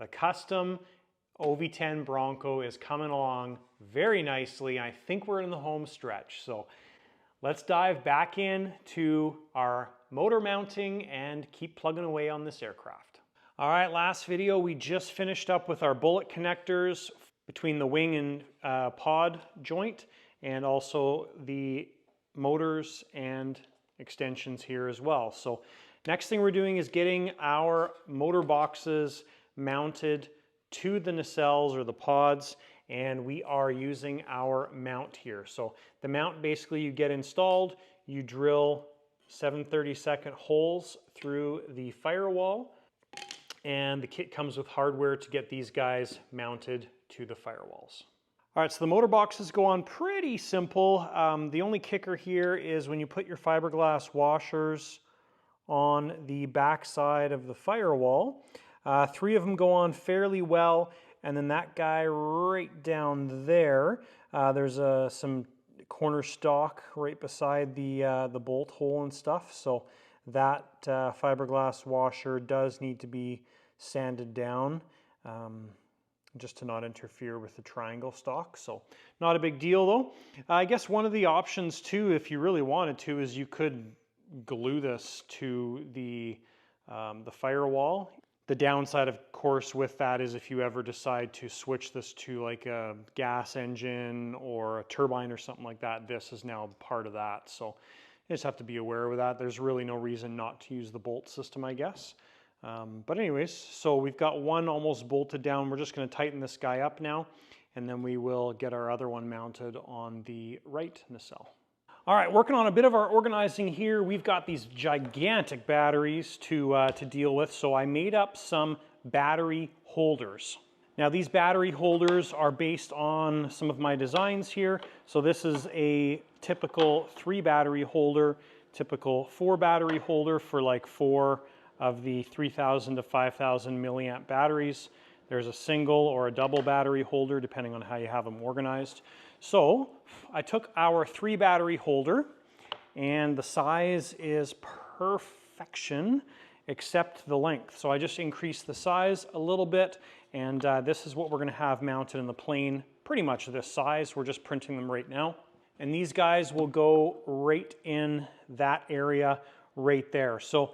The custom Ov-10 Bronco is coming along very nicely. I think we're in the home stretch. So let's dive back into our motor mounting and keep plugging away on this aircraft. All right, last video we just finished up with our bullet connectors between the wing and pod joint, and also the motors and extensions here as well. So next thing we're doing is getting our motor boxes mounted to the nacelles or the pods, and we are using our mount here. So the mount, basically you get installed, you drill 7/32 holes through the firewall, and the kit comes with hardware to get these guys mounted to the firewalls. All right, so the motor boxes go on pretty simple. The only kicker here is when you put your fiberglass washers on the back side of the firewall, 3 of them go on fairly well, and then that guy right down there, there's some corner stock right beside the bolt hole and stuff, so that fiberglass washer does need to be sanded down just to not interfere with the triangle stock. So not a big deal though. I guess one of the options too, if you really wanted to, is you could glue this to the firewall. The downside, of course, with that is if you ever decide to switch this to like a gas engine or a turbine or something like that, this is now part of that. So you just have to be aware of that. There's really no reason not to use the bolt system, I guess. But anyways, so we've got one almost bolted down. We're just going to tighten this guy up now, and then we will get our other one mounted on the right nacelle. All right, working on a bit of our organizing here. We've got these gigantic batteries to deal with, so I made up some battery holders. Now these battery holders are based on some of my designs here. So this is a typical 3 battery holder, typical 4 battery holder for like 4 of the 3,000 to 5,000 milliamp batteries. There's a single or a double battery holder depending on how you have them organized. So I took our 3 battery holder, and the size is perfection except the length. So I just increased the size a little bit, and this is what we're going to have mounted in the plane, pretty much this size. We're just printing them right now. And these guys will go right in that area right there. So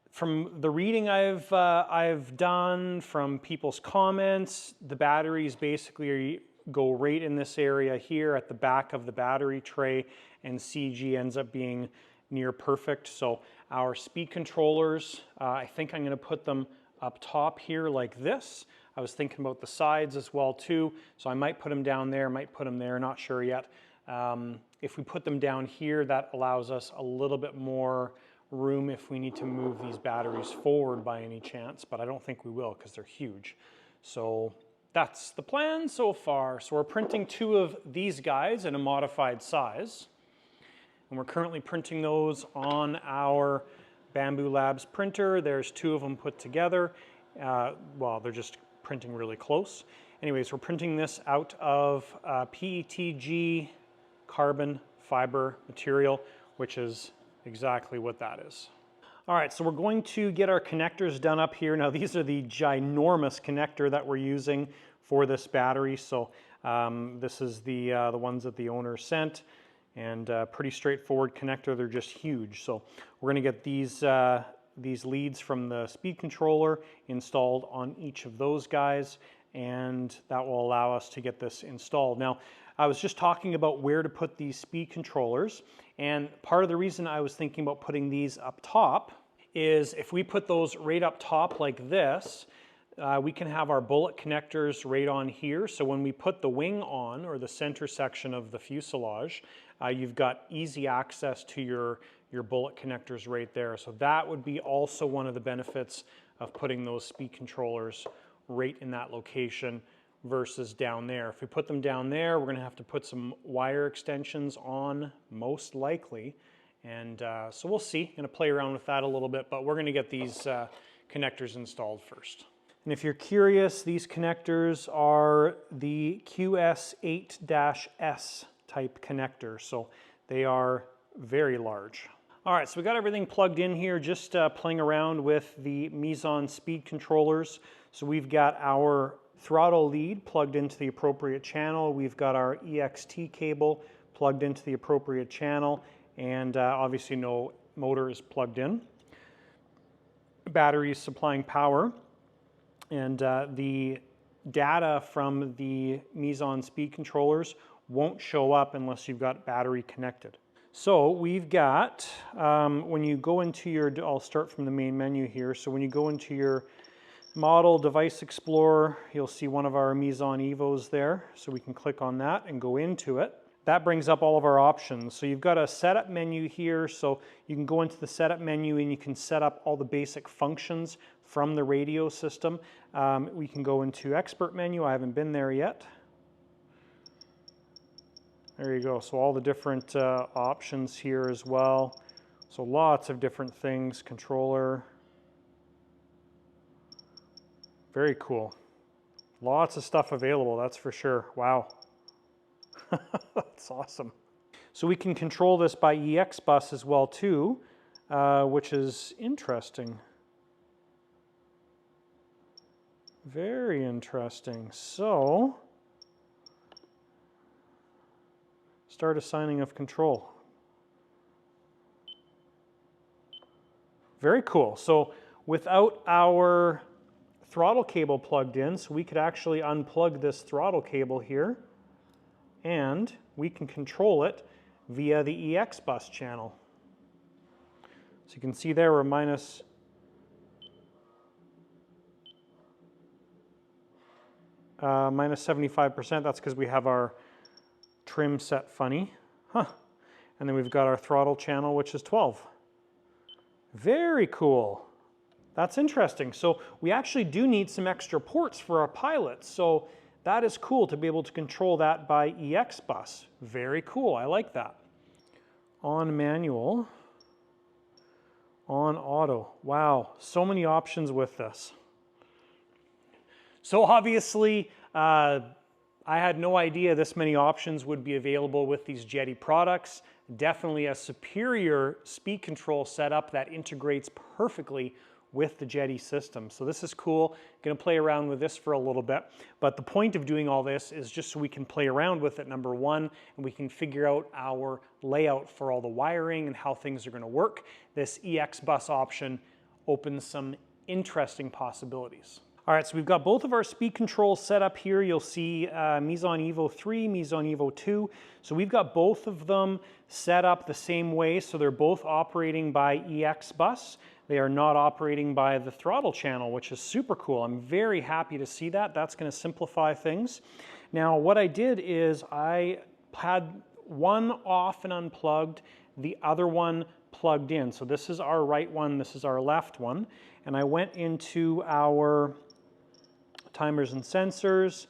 from the reading I've done, from people's comments, the batteries basically go right in this area here at the back of the battery tray, and CG ends up being near perfect. So our speed controllers, I think I'm going to put them up top here like this. I was thinking about the sides as well too, so I might put them down there, might put them there, not sure yet. If we put them down here, that allows us a little bit more room if we need to move these batteries forward by any chance, but I don't think we will because they're huge. So that's the plan so far. So we're printing 2 of these guys in a modified size, and we're currently printing those on our Bamboo Labs printer. There's 2 of them put together. Well, they're just printing really close. Anyways, we're printing this out of PETG carbon fiber material, which is exactly what that is. All right, so we're going to get our connectors done up here. Now these are the ginormous connector that we're using for this battery. So this is the ones that the owner sent, and pretty straightforward connector. They're just huge. So we're going to get these leads from the speed controller installed on each of those guys, and that will allow us to get this installed. Now, I was just talking about where to put these speed controllers, and part of the reason I was thinking about putting these up top is if we put those right up top like this, we can have our bullet connectors right on here. So when we put the wing on, or the center section of the fuselage, you've got easy access to your bullet connectors right there. So that would be also one of the benefits of putting those speed controllers right in that location versus down there. If we put them down there, we're going to have to put some wire extensions on, most likely, and so we'll see. I'm going to play around with that a little bit, but we're going to get these connectors installed first. And if you're curious, these connectors are the QS8-S type connector, so they are very large. All right, so we got everything plugged in here, just playing around with the Meson speed controllers. So we've got our throttle lead plugged into the appropriate channel. We've got our EXT cable plugged into the appropriate channel, and obviously no motor is plugged in. Battery is supplying power, and the data from the Meson speed controllers won't show up unless you've got battery connected. So we've got, when you go into your, I'll start from the main menu here. So when you go into your Model Device Explorer, you'll see one of our Meson Evos there. So we can click on that and go into it. That brings up all of our options. So you've got a setup menu here. So you can go into the setup menu and you can set up all the basic functions from the radio system. We can go into expert menu. I haven't been there yet. There you go. So all the different options here as well. So lots of different things, controller. Very cool. Lots of stuff available, that's for sure. Wow. That's awesome. So we can control this by EX bus as well too, which is interesting. Very interesting. So, start assigning of control. Very cool. So without our throttle cable plugged in, so we could actually unplug this throttle cable here, and we can control it via the EX bus channel. So you can see there we're minus minus 75%. That's because we have our trim set funny. Huh. And then we've got our throttle channel, which is 12. Very cool. That's interesting. So we actually do need some extra ports for our pilots. So that is cool to be able to control that by EX bus. Very cool. I like that. On manual, on auto. Wow, so many options with this. So obviously, I had no idea this many options would be available with these Jeti products. Definitely a superior speed control setup that integrates perfectly with the Jeti system. So this is cool. Going to play around with this for a little bit. But the point of doing all this is just so we can play around with it, number one, and we can figure out our layout for all the wiring and how things are going to work. This EX bus option opens some interesting possibilities. All right, so we've got both of our speed controls set up here. You'll see Meson Evo 3, Meson Evo 2. So we've got both of them set up the same way. So they're both operating by EX bus. They are not operating by the throttle channel, which is super cool. I'm very happy to see that. That's going to simplify things. Now, what I did is I had one off and unplugged, the other one plugged in. So this is our right one, this is our left one. And I went into our timers and sensors,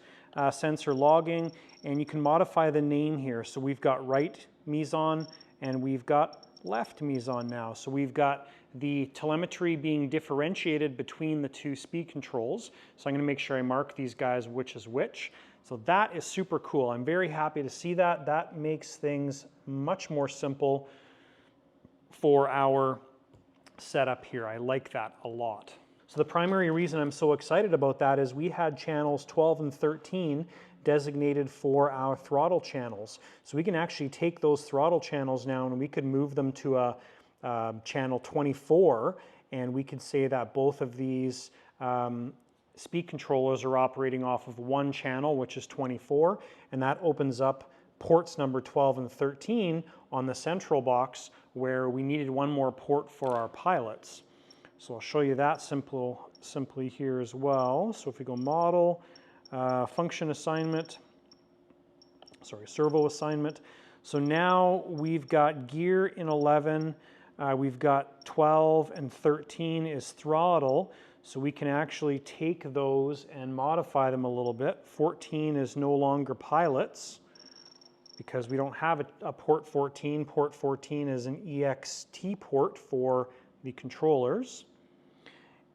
sensor logging, and you can modify the name here. So we've got right Meson and we've got left Meson now. So we've got the telemetry being differentiated between the two speed controls. So I'm going to make sure I mark these guys which is which. So that is super cool. I'm very happy to see that. That makes things much more simple for our setup here. I like that a lot. So the primary reason I'm so excited about that is we had channels 12 and 13 designated for our throttle channels. So we can actually take those throttle channels now and we could move them to a channel 24, and we could say that both of these speed controllers are operating off of one channel, which is 24, and that opens up ports number 12 and 13 on the central box where we needed one more port for our pilots. So I'll show you that simply here as well. So if we go model, function assignment, servo assignment. So now we've got gear in 11, we've got 12 and 13 is throttle. So we can actually take those and modify them a little bit. 14 is no longer pilots because we don't have a port 14. Port 14 is an EXT port for the controllers.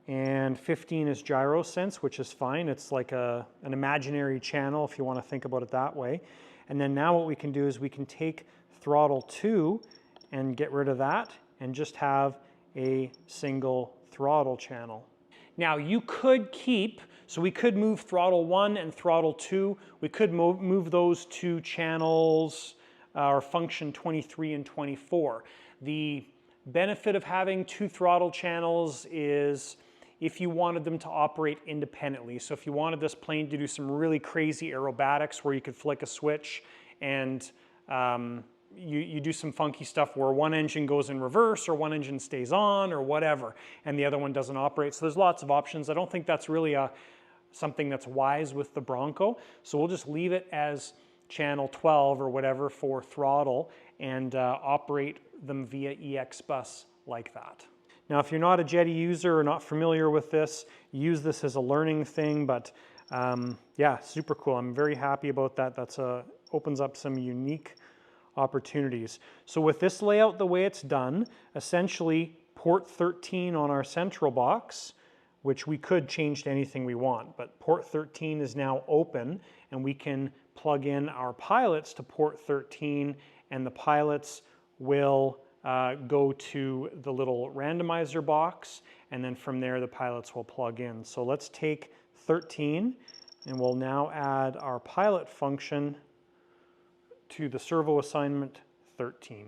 And 15 is gyro sense, which is fine. It's like an imaginary channel if you want to think about it that way. And then now what we can do is we can take throttle 2 and get rid of that and just have a single throttle channel. Now you could keep So we could move throttle 1 and throttle 2. We could move those to channels or function 23 and 24. The benefit of having 2 throttle channels is if you wanted them to operate independently. So if you wanted this plane to do some really crazy aerobatics where you could flick a switch and you do some funky stuff where one engine goes in reverse or one engine stays on or whatever, and the other one doesn't operate. So there's lots of options. I don't think that's really something that's wise with the Bronco. So we'll just leave it as channel 12 or whatever for throttle and operate them via EX bus like that. Now, if you're not a Jeti user or not familiar with this, use this as a learning thing, but yeah, super cool. I'm very happy about that. That's opens up some unique opportunities. So with this layout, the way it's done, essentially port 13 on our central box, which we could change to anything we want, but port 13 is now open and we can plug in our pilots to port 13 and the pilots will go to the little randomizer box, and then from there the pilots will plug in. So let's take 13 and we'll now add our pilot function to the servo assignment 13.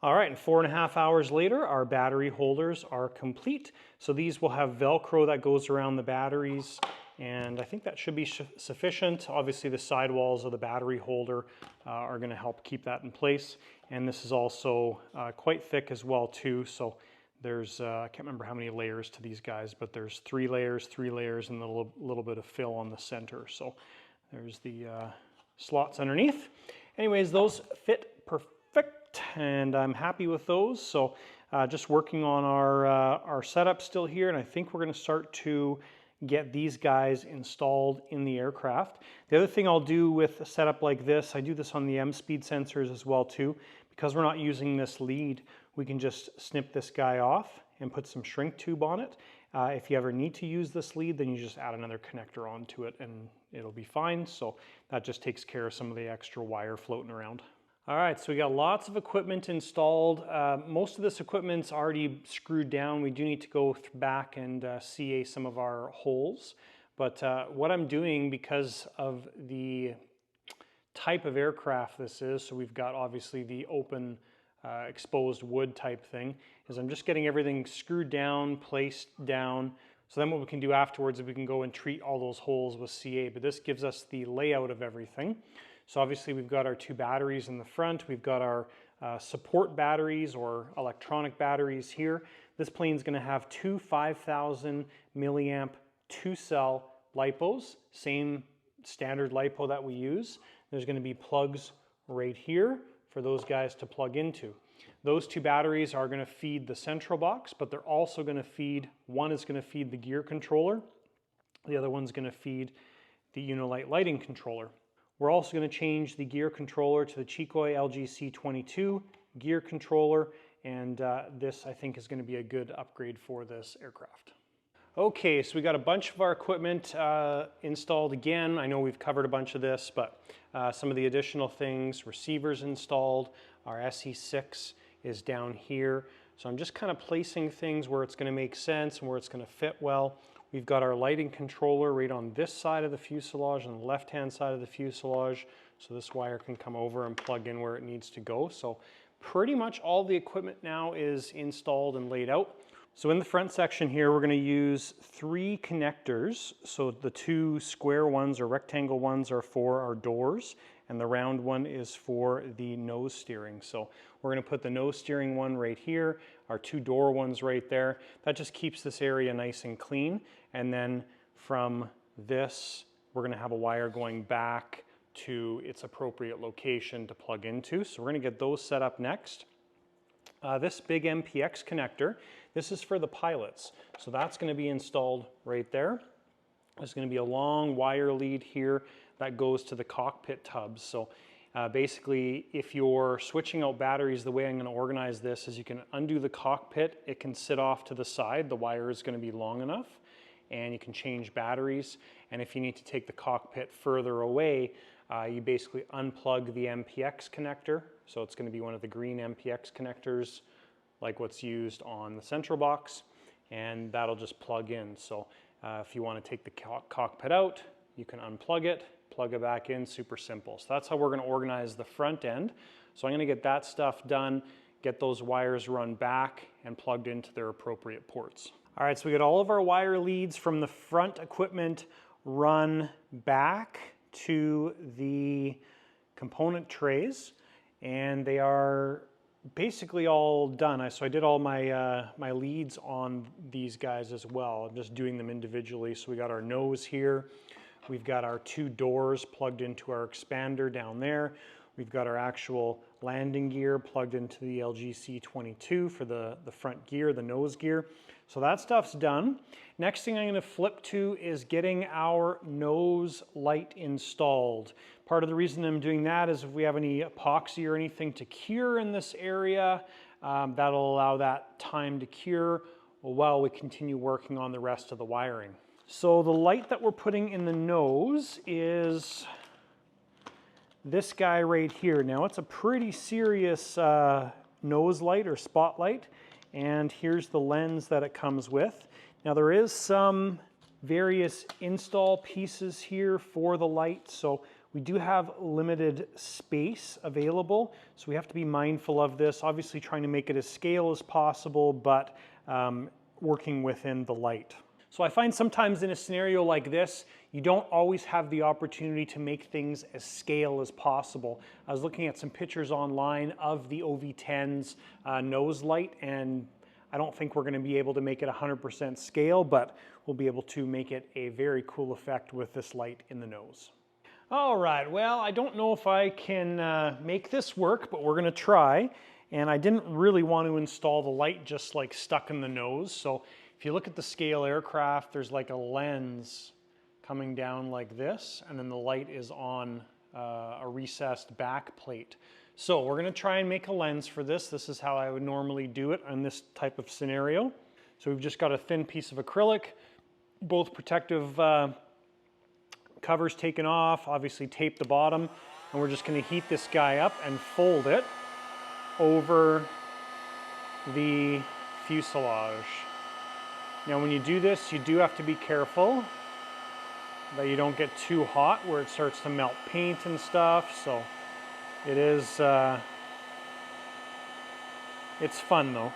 All right, and 4.5 hours later, our battery holders are complete. So these will have Velcro that goes around the batteries, and I think that should be sufficient. Obviously, the sidewalls of the battery holder are going to help keep that in place. And this is also quite thick as well, too. So there's, I can't remember how many layers to these guys, but there's 3 layers, and a little bit of fill on the center. So there's the slots underneath. Anyways, those fit perfect, and I'm happy with those. So just working on our setup still here, and I think we're going to start to get these guys installed in the aircraft. The other thing I'll do with a setup like this, I do this on the M-speed sensors as well too, because we're not using this lead, we can just snip this guy off and put some shrink tube on it. If you ever need to use this lead, then you just add another connector onto it and it'll be fine. So that just takes care of some of the extra wire floating around. All right, so we got lots of equipment installed. Most of this equipment's already screwed down. We do need to go back and CA some of our holes. But what I'm doing, because of the type of aircraft this is, so we've got obviously the open exposed wood type thing, is I'm just getting everything screwed down, placed down. So then what we can do afterwards is we can go and treat all those holes with CA, but this gives us the layout of everything. So obviously we've got our 2 batteries in the front, we've got our support batteries or electronic batteries here. This plane's going to have 2 5,000 milliamp 2-cell LiPos, same standard LiPo that we use. There's going to be plugs right here for those guys to plug into. Those 2 batteries are going to feed the central box, but they're also going to feed, one is going to feed the gear controller, the other one's going to feed the Unilight lighting controller. We're also going to change the gear controller to the Chikoi LGC22 gear controller, and this I think is going to be a good upgrade for this aircraft. Okay, so we got a bunch of our equipment installed again. I know we've covered a bunch of this, but some of the additional things, receivers installed, our SE6 is down here. So I'm just kind of placing things where it's going to make sense and where it's going to fit well. We've got our lighting controller right on this side of the fuselage, on the left-hand side of the fuselage. So this wire can come over and plug in where it needs to go. So pretty much all the equipment now is installed and laid out. So in the front section here, we're going to use 3 connectors. So the 2 square ones or rectangle ones are for our doors, and the round one is for the nose steering. So we're going to put the nose steering one right here, our 2 door ones right there. That just keeps this area nice and clean. And then from this, we're going to have a wire going back to its appropriate location to plug into. So we're going to get those set up next. This big MPX connector, this is for the pilots. So that's going to be installed right there. There's going to be a long wire lead here that goes to the cockpit tubs. So basically, if you're switching out batteries, the way I'm going to organize this is you can undo the cockpit. It can sit off to the side. The wire is going to be long enough, and you can change batteries. And if you need to take the cockpit further away, you basically unplug the MPX connector. So it's going to be one of the green MPX connectors like what's used on the central box, and that'll just plug in. So If you want to take the cockpit out, you can unplug it, plug it back in, super simple. So that's how we're going to organize the front end. So I'm going to get that stuff done, get those wires run back and plugged into their appropriate ports. All right, so we got all of our wire leads from the front equipment run back to the component trays, and they are basically all done. So I did all my my leads on these guys as well. I'm just doing them individually. So we got our nose here. We've got our 2 doors plugged into our expander down there. We've got our actual landing gear plugged into the LGC22 for the front gear, the nose gear. So that stuff's done. Next thing I'm going to flip to is getting our nose light installed. Part of the reason I'm doing that is if we have any epoxy or anything to cure in this area, that'll allow that time to cure while we continue working on the rest of the wiring. So the light that we're putting in the nose is this guy right here. Now it's a pretty serious nose light or spotlight, and here's the lens that it comes with. Now there is some various install pieces here for the light, so we do have limited space available, so we have to be mindful of this. Obviously trying to make it as scale as possible, but working within the light. So I find sometimes in a scenario like this, you don't always have the opportunity to make things as scale as possible. I was looking at some pictures online of the Ov-10's nose light, and I don't think we're going to be able to make it 100% scale, but we'll be able to make it a very cool effect with this light in the nose. All right, well, I don't know if I can make this work, but we're going to try. And I didn't really want to install the light just like stuck in the nose. So if you look at the scale aircraft, there's like a lens coming down like this, and then the light is on a recessed back plate. So we're going to try and make a lens for this. This is how I would normally do it in this type of scenario. So we've just got a thin piece of acrylic, both protective covers taken off, obviously tape the bottom, and we're just going to heat this guy up and fold it over the fuselage. Now when you do this, you do have to be careful that you don't get too hot where it starts to melt paint and stuff. So it is, it's fun though.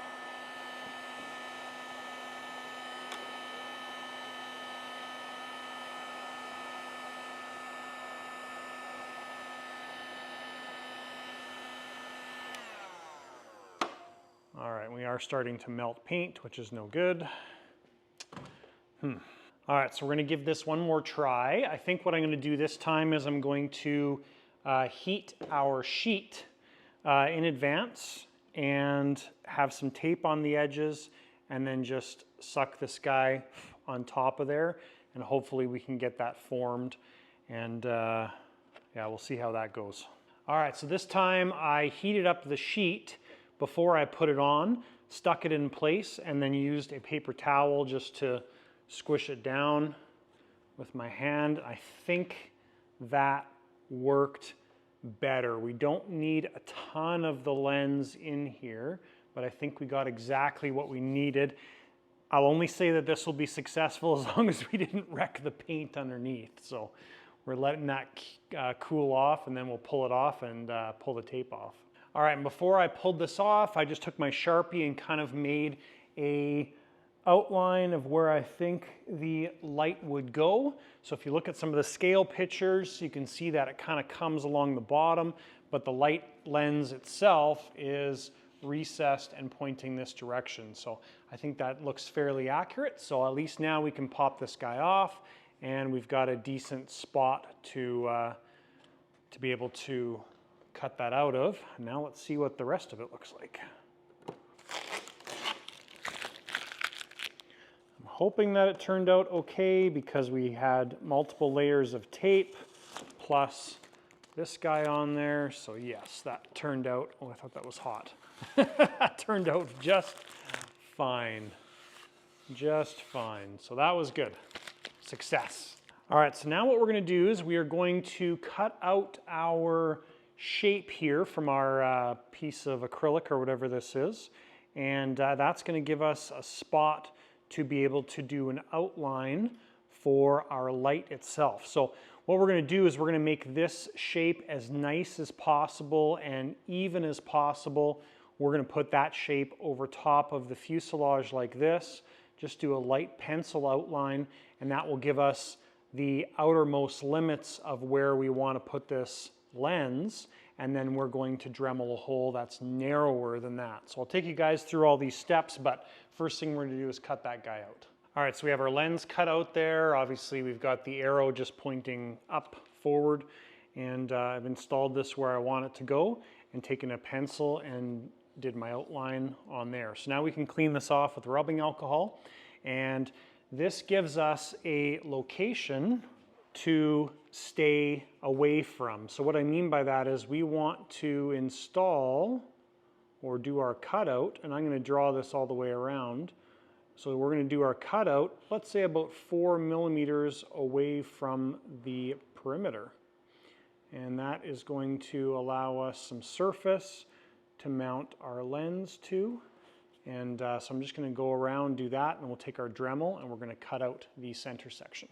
All right, we are starting to melt paint, which is no good. All right, so we're going to give this one more try. I think what I'm going to do this time is I'm going to heat our sheet in advance and have some tape on the edges, and then just suck this guy on top of there, and hopefully we can get that formed. And yeah, we'll see how that goes. All right, so this time I heated up the sheet before I put it on, stuck it in place, and then used a paper towel just to squish it down with my hand. I think that worked better. We don't need a ton of the lens in here, but I think we got exactly what we needed. I'll only say that this will be successful as long as we didn't wreck the paint underneath. So we're letting that cool off, and then we'll pull it off and pull the tape off. All right, and before I pulled this off, I just took my Sharpie and kind of made a outline of where I think the light would go. So if you look at some of the scale pictures, you can see that it kind of comes along the bottom, but the light lens itself is recessed and pointing this direction. So I think that looks fairly accurate. So at least now we can pop this guy off, and we've got a decent spot to be able to cut that out of. Now let's see what the rest of it looks like. I'm hoping that it turned out okay because we had multiple layers of tape plus this guy on there. So yes, that turned out, oh, I thought that was hot. That turned out just fine. Just fine. So that was good. Success. All right, so now what we're going to do is we are going to cut out our shape here from our piece of acrylic or whatever this is, and that's going to give us a spot to be able to do an outline for our light itself. So what we're going to do is we're going to make this shape as nice as possible and even as possible. We're going to put that shape over top of the fuselage like this. Just do a light pencil outline, and that will give us the outermost limits of where we want to put this lens, and then we're going to Dremel a hole that's narrower than that. So I'll take you guys through all these steps, but first thing we're going to do is cut that guy out. All right, so we have our lens cut out there. Obviously, we've got the arrow just pointing up forward, and I've installed this where I want it to go and taken a pencil and did my outline on there. So now we can clean this off with rubbing alcohol, and this gives us a location to stay away from. So what I mean by that is we want to install or do our cutout, and I'm going to draw this all the way around. So we're going to do our cutout, let's say about 4 millimeters away from the perimeter. And that is going to allow us some surface to mount our lens to. And so I'm just going to go around, do that, and we'll take our Dremel and we're going to cut out the center section.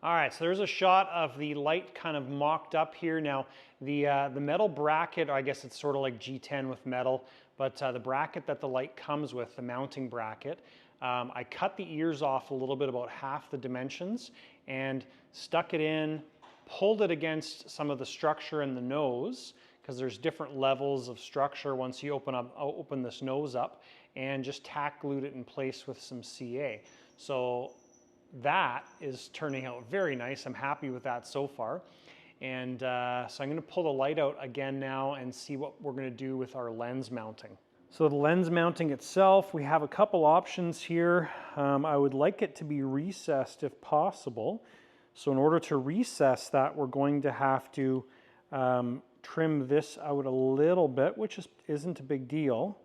All right, so there's a shot of the light kind of mocked up here. Now, the metal bracket, I guess it's sort of like G10 with metal, but the bracket that the light comes with, the mounting bracket, I cut the ears off a little bit, about half the dimensions, and stuck it in, pulled it against some of the structure in the nose, because there's different levels of structure once you open this nose up, and just tack glued it in place with some CA. So that is turning out very nice. I'm happy with that so far. And so I'm going to pull the light out again now and see what we're going to do with our lens mounting. So the lens mounting itself, we have a couple options here. I would like it to be recessed if possible. So in order to recess that, we're going to have to trim this out a little bit, which isn't a big deal.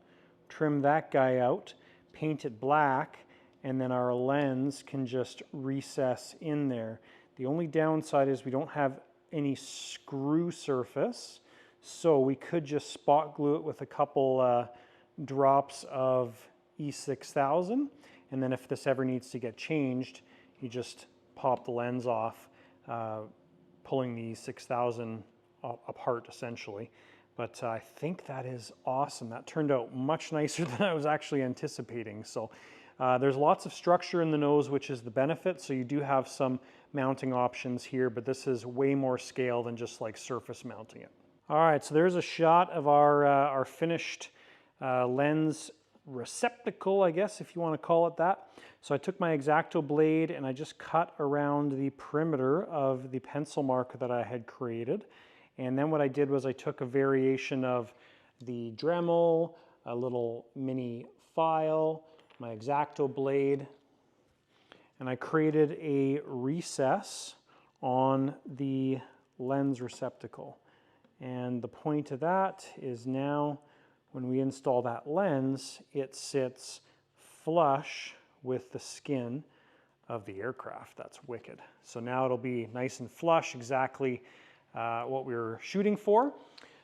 Trim that guy out, paint it black, and then our lens can just recess in there. The only downside is we don't have any screw surface, so we could just spot glue it with a couple drops of E6000, and then if this ever needs to get changed, you just pop the lens off, pulling the E6000 apart essentially. But I think that is awesome. That turned out much nicer than I was actually anticipating. So there's lots of structure in the nose, which is the benefit. So you do have some mounting options here, but this is way more scale than just like surface mounting it. All right, so there's a shot of our finished lens receptacle, I guess, if you want to call it that. So I took my X-Acto blade and I just cut around the perimeter of the pencil mark that I had created. And then what I did was I took a variation of the Dremel, a little mini file, my X-Acto blade, and I created a recess on the lens receptacle. And the point of that is now when we install that lens, it sits flush with the skin of the aircraft. That's wicked. So now it'll be nice and flush, exactly what we were shooting for.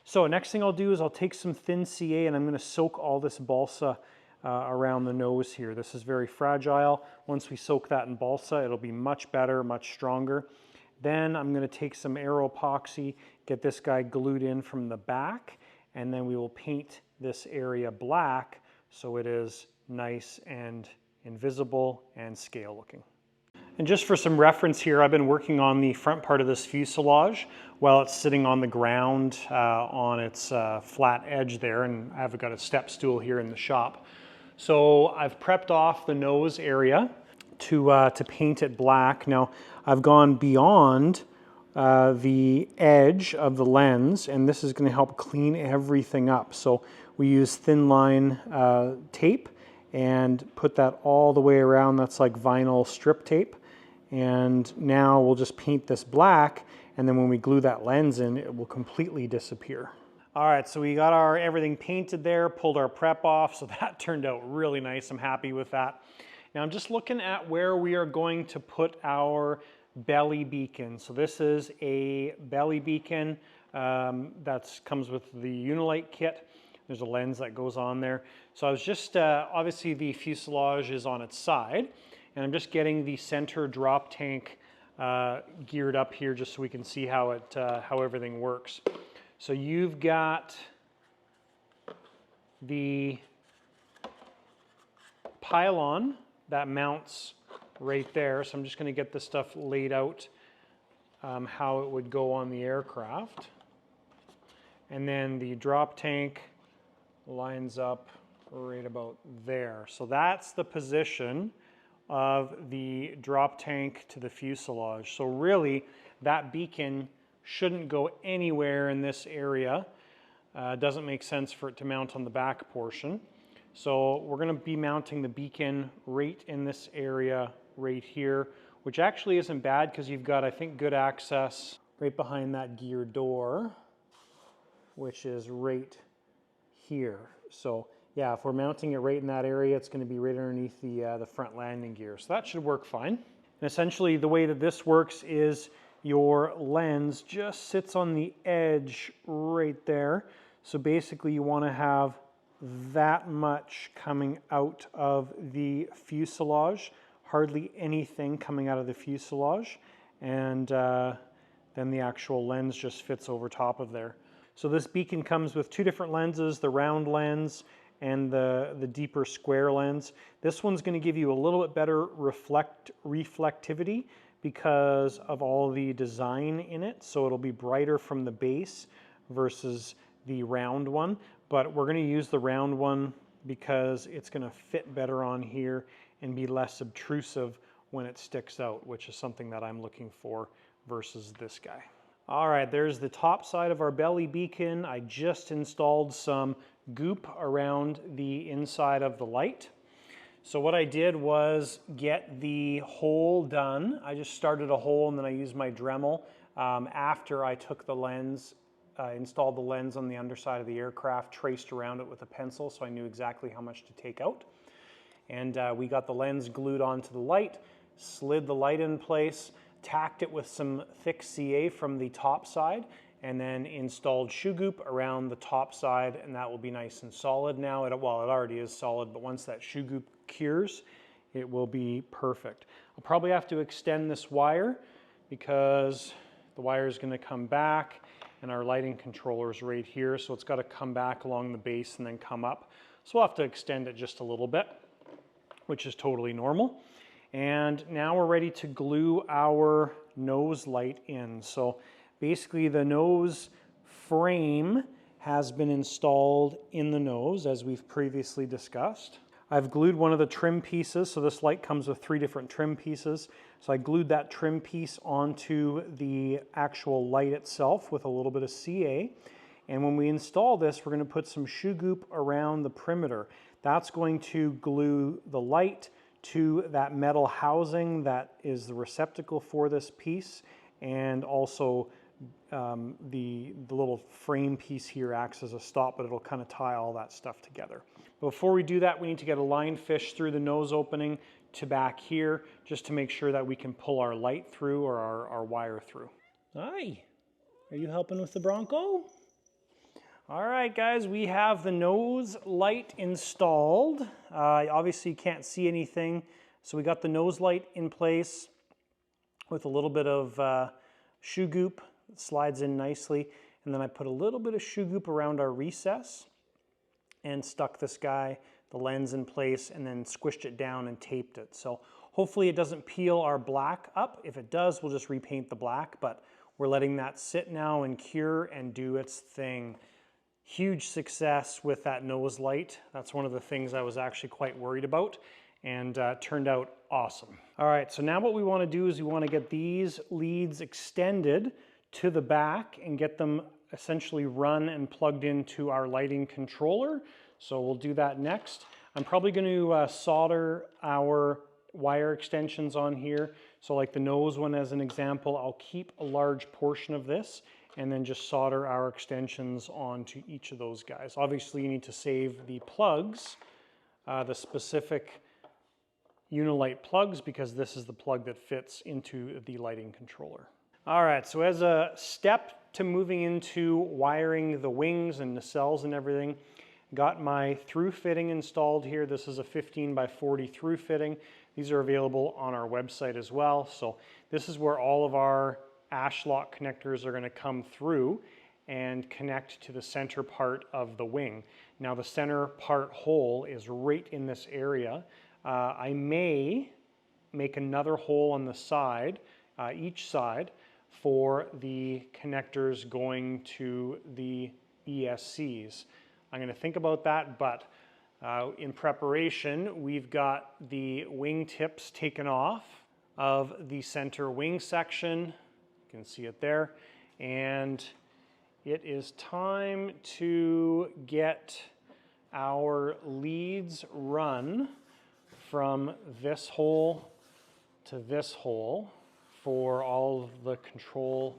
So next thing I'll do is I'll take some thin CA and I'm going to soak all this balsa around the nose here. This is very fragile. Once we soak that in balsa, it'll be much better, much stronger. Then I'm going to take some aero epoxy, get this guy glued in from the back, and then we will paint this area black so it is nice and invisible and scale looking. And just for some reference here, I've been working on the front part of this fuselage while it's sitting on the ground on its flat edge there, and I've got a step stool here in the shop. So I've prepped off the nose area to paint it black. Now I've gone beyond the edge of the lens, and this is going to help clean everything up. So we use thin line tape and put that all the way around. That's like vinyl strip tape. And now we'll just paint this black, and then when we glue that lens in, it will completely disappear. All right, so we got our everything painted there, pulled our prep off, so that turned out really nice. I'm happy with that. Now I'm just looking at where we are going to put our belly beacon. So this is a belly beacon that comes with the Unilite kit. There's a lens that goes on there. So I was just, obviously the fuselage is on its side, and I'm just getting the center drop tank geared up here just so we can see how how everything works. So you've got the pylon that mounts right there. So I'm just going to get this stuff laid out how it would go on the aircraft. And then the drop tank lines up right about there. So that's the position of the drop tank to the fuselage. So really, that beacon shouldn't go anywhere in this area. Doesn't make sense for it to mount on the back portion. So we're going to be mounting the beacon right in this area right here, which actually isn't bad because you've got, I think, good access right behind that gear door, which is right here. So yeah, if we're mounting it right in that area, it's going to be right underneath the front landing gear. So that should work fine. And essentially the way that this works is your lens just sits on the edge right there. So basically you want to have that much coming out of the fuselage, hardly anything coming out of the fuselage, and then the actual lens just fits over top of there. So this beacon comes with two different lenses, the round lens and the deeper square lens. This one's going to give you a little bit better reflectivity because of all the design in it. So it'll be brighter from the base versus the round one. But we're going to use the round one because it's going to fit better on here and be less obtrusive when it sticks out, which is something that I'm looking for versus this guy. All right, there's the top side of our belly beacon. I just installed some goop around the inside of the light. So what I did was get the hole done. I just started a hole and then I used my Dremel after I took the lens, installed the lens on the underside of the aircraft, traced around it with a pencil so I knew exactly how much to take out. And we got the lens glued onto the light, slid the light in place, tacked it with some thick CA from the top side, and then installed shoe goop around the top side, and that will be nice and solid now. Well, it already is solid, but once that shoe goop cures, it will be perfect. I'll probably have to extend this wire because the wire is going to come back, and our lighting controller is right here, so it's got to come back along the base and then come up. So we'll have to extend it just a little bit, which is totally normal. And now we're ready to glue our nose light in. So basically the nose frame has been installed in the nose as we've previously discussed. I've glued one of the trim pieces, so this light comes with 3 different trim pieces. So I glued that trim piece onto the actual light itself with a little bit of CA. And when we install this, we're going to put some shoe goop around the perimeter. That's going to glue the light to that metal housing that is the receptacle for this piece, and also the little frame piece here acts as a stop, but it'll kind of tie all that stuff together. Before we do that, we need to get a line fish through the nose opening to back here, just to make sure that we can pull our light through or our wire through. Hi, are you helping with the Bronco? All right, guys, we have the nose light installed. Obviously, you can't see anything, so we got the nose light in place with a little bit of shoe goop. It slides in nicely, and then I put a little bit of shoe goop around our recess and stuck this guy, the lens in place, and then squished it down and taped it. So hopefully it doesn't peel our black up. If it does, we'll just repaint the black, but we're letting that sit now and cure and do its thing. Huge success with that nose light. That's one of the things I was actually quite worried about, and turned out awesome. All right, so now what we want to do is we want to get these leads extended to the back and get them essentially run and plugged into our lighting controller. So we'll do that next. I'm probably going to solder our wire extensions on here. So like the nose one as an example, I'll keep a large portion of this and then just solder our extensions onto each of those guys. Obviously you need to save the plugs, the specific Unilight plugs, because this is the plug that fits into the lighting controller. All right, so as a step to moving into wiring the wings and nacelles and everything, got my through fitting installed here. This is a 15 by 40 through fitting. These are available on our website as well. So this is where all of our ash lock connectors are going to come through and connect to the center part of the wing. Now the center part hole is right in this area. I may make another hole on the side, each side, for the connectors going to the ESCs. I'm going to think about that, but in preparation, we've got the wing tips taken off of the center wing section. You can see it there. And it is time to get our leads run from this hole to this hole for all of the control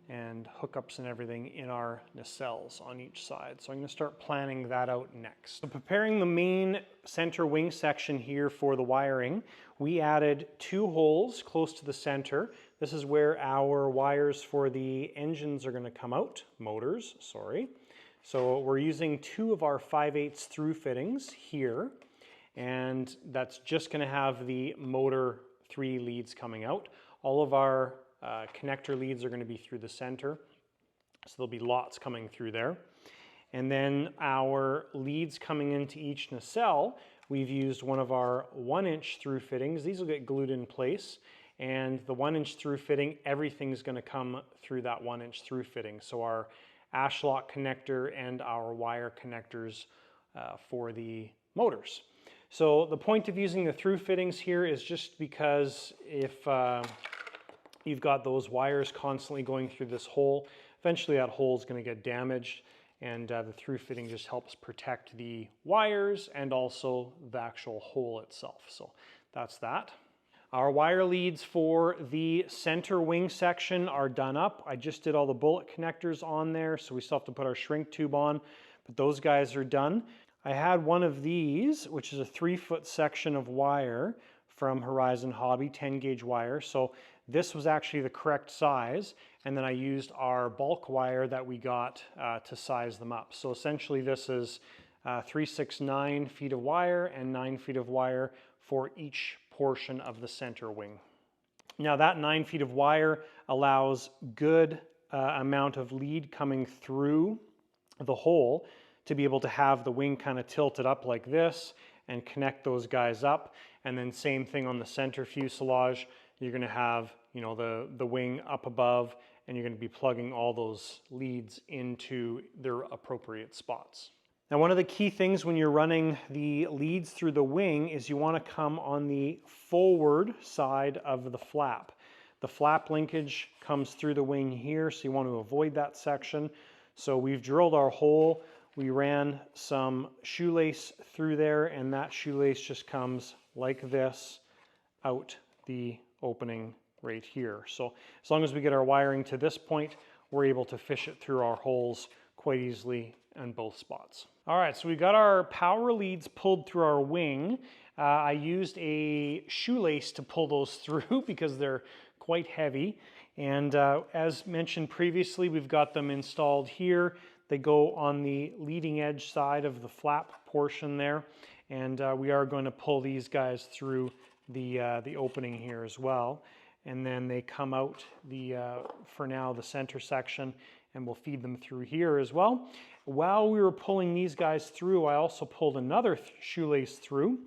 and hookups and everything in our nacelles on each side. So I'm going to start planning that out next. So preparing the main center wing section here for the wiring, we added 2 holes close to the center. This is where our wires for the engines are going to come out, motors, sorry. So we're using 2 of our 5/8 through fittings here, and that's just going to have the motor 3 leads coming out. All of our connector leads are going to be through the center, so there'll be lots coming through there. And then our leads coming into each nacelle, we've used one of our 1-inch through fittings. These will get glued in place, and the 1-inch through fitting, everything's going to come through that 1-inch through fitting. So our ash lock connector and our wire connectors for the motors. So the point of using the through fittings here is just because if you've got those wires constantly going through this hole, eventually that hole is going to get damaged, and the through fitting just helps protect the wires and also the actual hole itself. So that's that. Our wire leads for the center wing section are done up. I just did all the bullet connectors on there, so we still have to put our shrink tube on, but those guys are done. I had one of these, which is a 3-foot section of wire from Horizon Hobby, 10 gauge wire. So this was actually the correct size, and then I used our bulk wire that we got to size them up. So essentially this is 369 feet of wire and 9 feet of wire for each portion of the center wing. Now that 9 feet of wire allows good amount of lead coming through the hole to be able to have the wing kind of tilted up like this and connect those guys up. And then same thing on the center fuselage. You're going to have, you know, the wing up above, and you're going to be plugging all those leads into their appropriate spots. Now, one of the key things when you're running the leads through the wing is you want to come on the forward side of the flap. The flap linkage comes through the wing here, so you want to avoid that section. So we've drilled our hole. We ran some shoelace through there, and that shoelace just comes like this out the opening right here. So as long as we get our wiring to this point, we're able to fish it through our holes quite easily in both spots. All right, so we got our power leads pulled through our wing. I used a shoelace to pull those through because they're quite heavy. And as mentioned previously, we've got them installed here. They go on the leading edge side of the flap portion there. And we are going to pull these guys through the opening here as well. And then they come out for now, the center section, and we'll feed them through here as well. While we were pulling these guys through, I also pulled another shoelace through,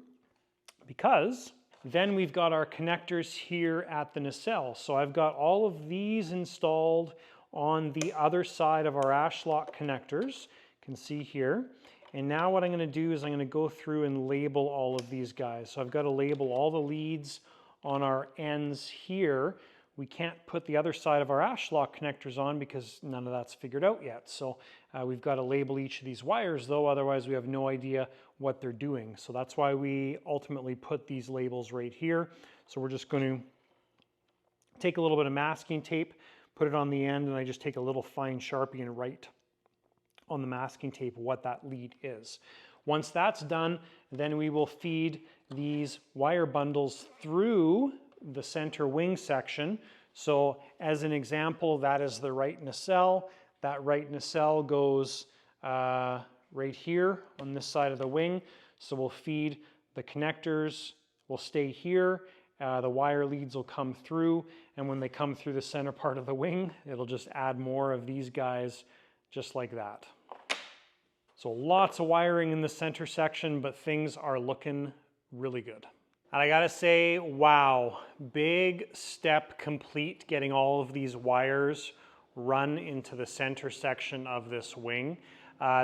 because then we've got our connectors here at the nacelle. So I've got all of these installed on the other side of our ash lock connectors. You can see here. And now what I'm going to do is I'm going to go through and label all of these guys. So I've got to label all the leads on our ends here. We can't put the other side of our ash lock connectors on because none of that's figured out yet. So we've got to label each of these wires though, otherwise we have no idea what they're doing. So that's why we ultimately put these labels right here. So we're just going to take a little bit of masking tape, put it on the end, and I just take a little fine Sharpie and write on the masking tape what that lead is. Once that's done, then we will feed these wire bundles through the center wing section. So as an example, that is the right nacelle. That right nacelle goes right here on this side of the wing. So we'll feed the connectors will stay here. The wire leads will come through, and when they come through the center part of the wing, it'll just add more of these guys just like that. So lots of wiring in the center section, but things are looking really good. And I gotta say, wow, big step complete getting all of these wires run into the center section of this wing.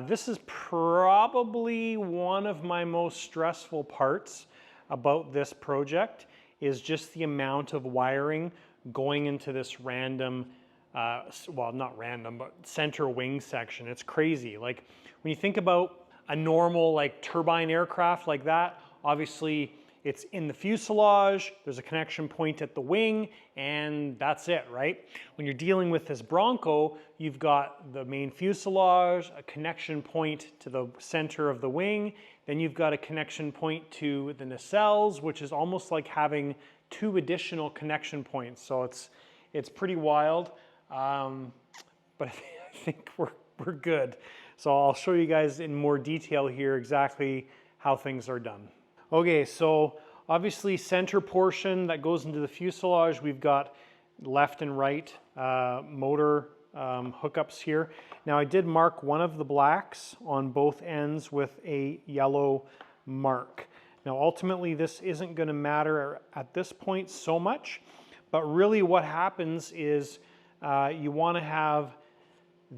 This is probably one of my most stressful parts about this project, is just the amount of wiring going into this random, well, not random, but center wing section. It's crazy. Like when you think about a normal like turbine aircraft like that, obviously it's in the fuselage, there's a connection point at the wing, and that's it, right? When you're dealing with this Bronco, you've got the main fuselage, a connection point to the center of the wing, then you've got a connection point to the nacelles, which is almost like having 2 additional connection points. So it's pretty wild, but I think we're good. So I'll show you guys in more detail here exactly how things are done. Okay, so obviously center portion that goes into the fuselage, we've got left and right motor hookups here. Now I did mark one of the blacks on both ends with a yellow mark. Now ultimately this isn't going to matter at this point so much, but really what happens is you want to have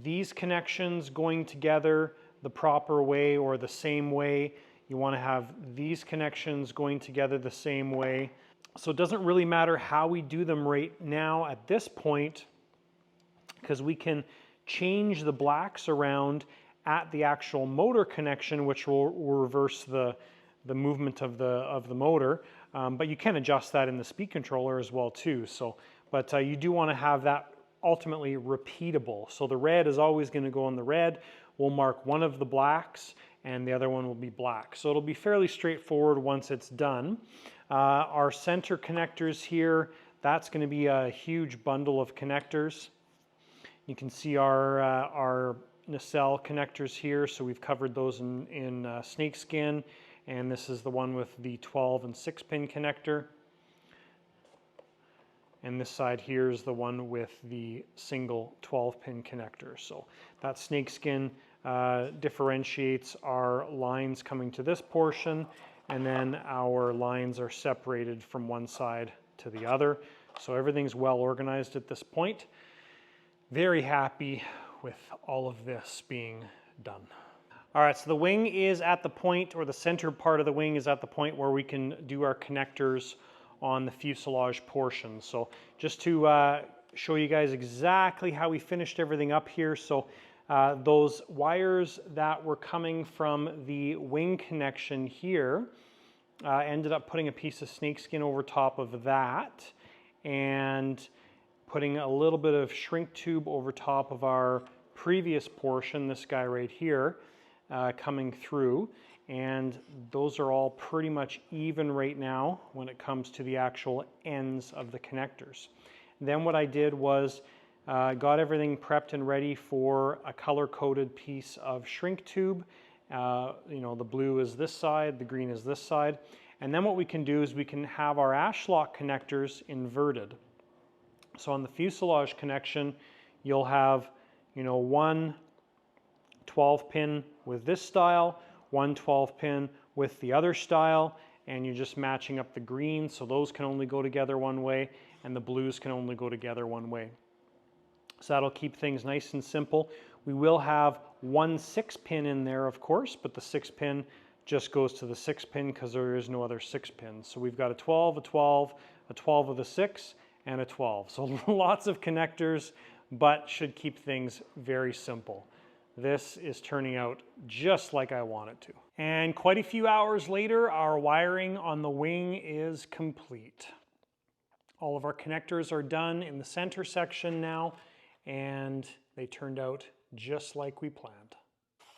these connections going together the proper way or the same way. You want to have these connections going together the same way. So it doesn't really matter how we do them right now at this point, because we can change the blacks around at the actual motor connection, which will reverse the movement of the motor. But you can adjust that in the speed controller as well too. So, but you do want to have that ultimately repeatable. So the red is always going to go on the red. We'll mark one of the blacks and the other one will be black. So it'll be fairly straightforward once it's done. Our center connectors here, that's going to be a huge bundle of connectors. You can see our nacelle connectors here, so we've covered those in snakeskin, and this is the one with the 12 and 6-pin connector. And this side here is the one with the single 12-pin connector. So that snakeskin differentiates our lines coming to this portion, and then our lines are separated from one side to the other. So everything's well organized at this point. Very happy with all of this being done. All right, so the wing is at the point, or the center part of the wing is at the point where we can do our connectors on the fuselage portion. So just to show you guys exactly how we finished everything up here. So those wires that were coming from the wing connection here, ended up putting a piece of snakeskin over top of that and putting a little bit of shrink tube over top of our previous portion, this guy right here, coming through. And those are all pretty much even right now when it comes to the actual ends of the connectors. Then what I did was got everything prepped and ready for a color-coded piece of shrink tube. You know, the blue is this side, the green is this side. And then what we can do is we can have our ashlock connectors inverted. So on the fuselage connection, you'll have, you know, one 12-pin with this style, one 12-pin with the other style, and you're just matching up the green, so those can only go together one way, and the blues can only go together one way. So that'll keep things nice and simple. We will have one 6-pin in there, of course, but the 6-pin just goes to the 6-pin because there is no other 6-pins. So we've got a 12, a 12, a 12 with a 6, and a 12. So lots of connectors, but should keep things very simple. This is turning out just like I want it to. And quite a few hours later, our wiring on the wing is complete. All of our connectors are done in the center section now, and they turned out just like we planned.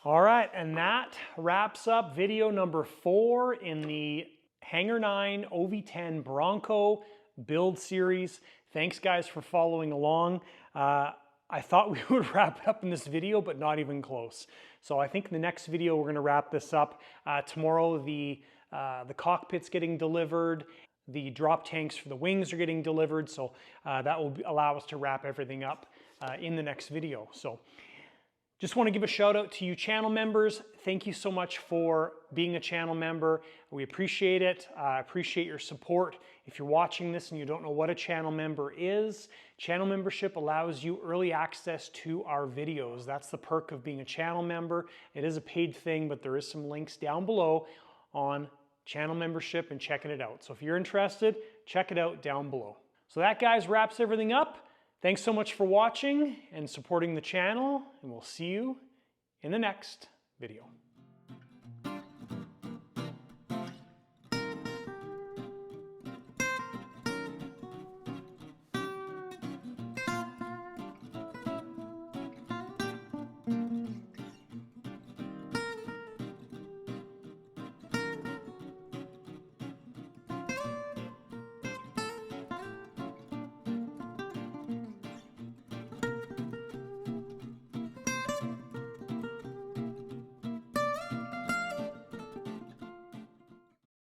All right, and that wraps up video number 4 in the Hangar 9 Ov-10 Bronco build series. Thanks guys for following along. I thought we would wrap it up in this video, but not even close. So I think in the next video, we're gonna wrap this up. Tomorrow, the the cockpit's getting delivered, the drop tanks for the wings are getting delivered, so that will allow us to wrap everything up in the next video. So just want to give a shout out to you channel members. Thank you so much for being a channel member. We appreciate it. Appreciate your support. If you're watching this and you don't know what a channel member is, channel membership allows you early access to our videos. That's the perk of being a channel member. It is a paid thing, but there is some links down below on channel membership and checking it out. So if you're interested, check it out down below. So that, guys, wraps everything up. Thanks so much for watching and supporting the channel, and we'll see you in the next video.